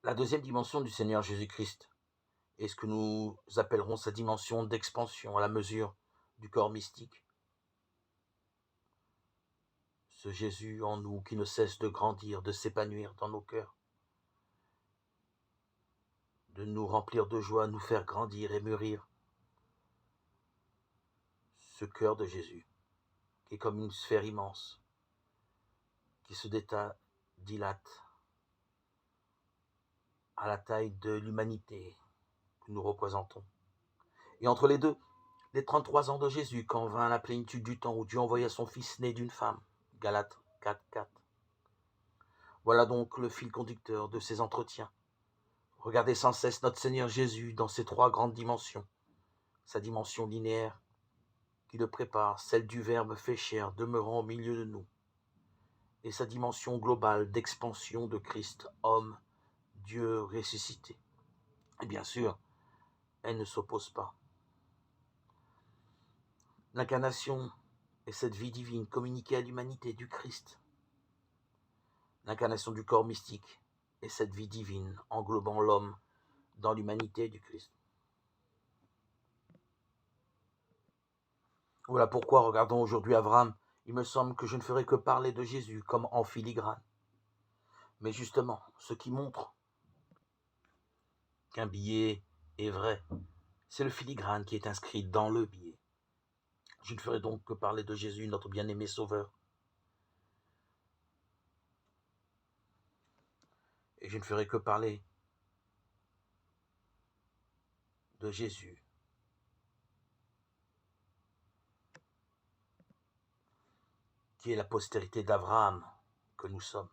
La deuxième dimension du Seigneur Jésus-Christ est ce que nous appellerons sa dimension d'expansion à la mesure du corps mystique. Ce Jésus en nous qui ne cesse de grandir, de s'épanouir dans nos cœurs, de nous remplir de joie, nous faire grandir et mûrir. Ce cœur de Jésus qui est comme une sphère immense, qui se dilate à la taille de l'humanité que nous représentons. Et entre les deux, les 33 ans de Jésus, quand vint la plénitude du temps où Dieu envoya son Fils né d'une femme, Galates 4:4. Voilà donc le fil conducteur de ces entretiens. Regardez sans cesse notre Seigneur Jésus dans ses trois grandes dimensions. Sa dimension linéaire, qui le prépare, celle du Verbe fait chair, demeurant au milieu de nous, et sa dimension globale d'expansion de Christ, homme, Dieu ressuscité. Et bien sûr, elle ne s'oppose pas. L'incarnation est cette vie divine communiquée à l'humanité du Christ. L'incarnation du corps mystique est cette vie divine englobant l'homme dans l'humanité du Christ. Voilà pourquoi, regardons aujourd'hui Abraham, il me semble que je ne ferai que parler de Jésus comme en filigrane. Mais justement, ce qui montre qu'un billet est vrai, c'est le filigrane qui est inscrit dans le billet. Je ne ferai donc que parler de Jésus, notre bien-aimé Sauveur. Et je ne ferai que parler de Jésus, qui est la postérité d'Abraham que nous sommes.